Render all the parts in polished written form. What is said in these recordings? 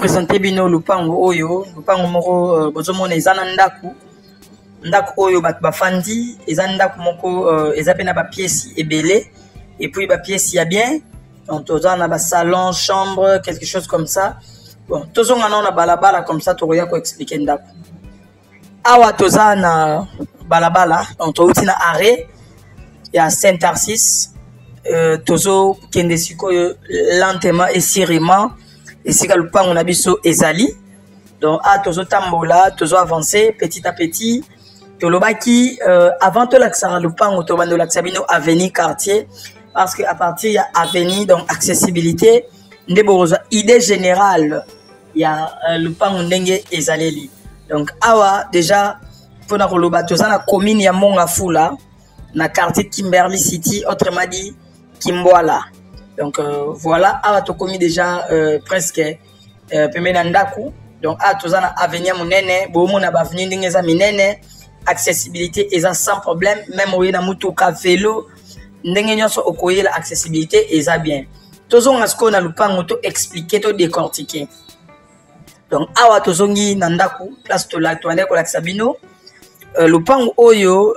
présenter bino lupango oyo lupango moko bozomona eza na ndaku oyo bato bafandi eza ndaku moko eza pe na ba pièces ebele et puis ba pièces ya bien donc toza na ba salon chambre quelque chose comme ça bon tozonga na balabala comme ça tokoya ko expliquer ndaku awa toza na balabala donc touti na arrêt ya Saint-Tarsis tozo kende sikoyo lentement et sérieusement et si lupango na biso ezali donc tozo tambola tozo avancer petit à petit tolobaki avant to l'accès lupango to bando l'accès bino avenue quartier parce que à partir ya avenue donc accessibilité ndeboza idée générale ya lupango ndenge ezaleli donc awa déjà pour na koloba toza na commune ya Mongafula na quartier Kimberley City autrement dit Kimboala. Donc voilà, awa to komi déjà presque pemena ndaku. Donc tozana avenir munene, bomo na baveni ndenge za minene, accessibilité eza sans problème, même oye na mutuka vélo, ndenge nyonso okoye la accessibilité eza bien. Tozonga sko na lupango to expliquer to décortiquer. Donc awa tozongi na ndaku, place to la toile ko la sabino. Lupango oyo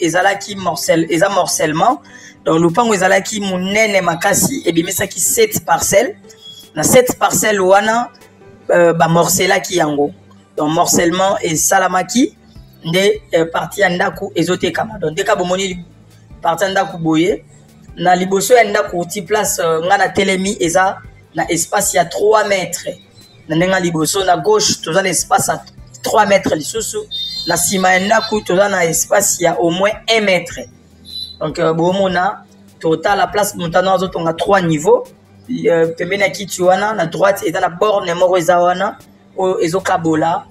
ezalaki morcellement. Donc lupango ezalaki munene makasi ebimisaki 7 parcelles na 7 parcelles wana ba morcelaki yango donc morcellement et salamaki nde partie ya ndaku ezotekama donc deka bomoni partie ya ndaku boye na liboso ya ndaku ti place ngana telemi eza na espace ya 3 mètres na ndenga liboso na gauche toza na espace à 3 mètres lisusu na sima ya ndaku toza na espace ya au moins 1 mètre. Donc bomona total la place montano azotonga 3 niveaux pembeni kiti wana na droite et dans la borne moko ezawana o ezokabola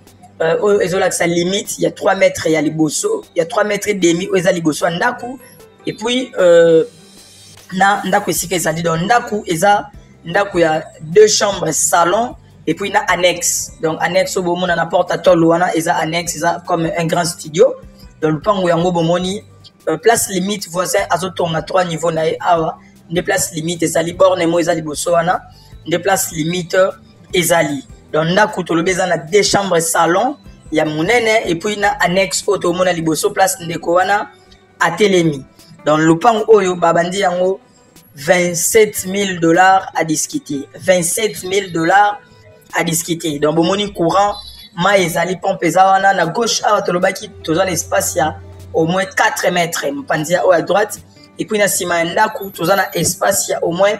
o ezolakisa limite il y a 3 mètres ya liboso il y a 3 mètres et demi o eza liboso ndaku et puis na ndaku esika ezali donc ndaku eza ndaku ya 2 chambres salon et puis na annexe donc annexe bomona na porte à tolo wana eza annexe eza comme un grand studio donc le pango yango bomoni place limite voisin azotonga 3 niveaux na awa des places limite ezali borne mo ezali bosoana des places limite ezali donc ndaku tolobeza na 2 chambres salon ya munene et puis na annexe auto mona liboso place ndeko wana atelemi donc lupango oyo babandi yango $27,000 à discuter $27,000 à discuter donc bomoni courant ma ezali pompe ezawana na gauche awa tolobaki toza l'espace ya au moins 4 mètres mpandia à droite et puis na sima ndaku toza na espace ya au moins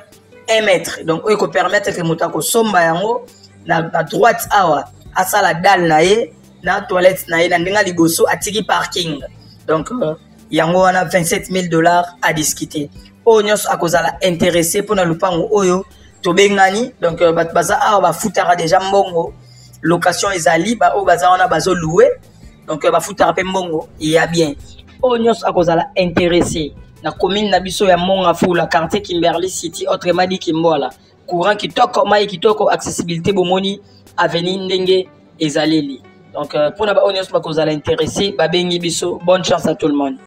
1 mètre donc oyo ko permettre que motako somba yango na droite awa asala dalle na ye na toilette na ye na ndenga liboso atiki parking donc yango wana $27,000 à discuter oyo nyonso akozala intéressé pour na lupango oyo tobengani donc bat baza awa ba futara déjà mbongo location ezali ba o baza wana bazo louer donc ba futara pe mbongo ya bien onyos akozala intéressé na commune na biso ya Mongafula quartier Kimberley City autrement dit Kimboala courant kitoko mai kitoko accessibilité bomoni avenue ndenge ezaleli donc pour na ba onyos bakozala intéressé ba bengi biso bonne chance à tout le monde.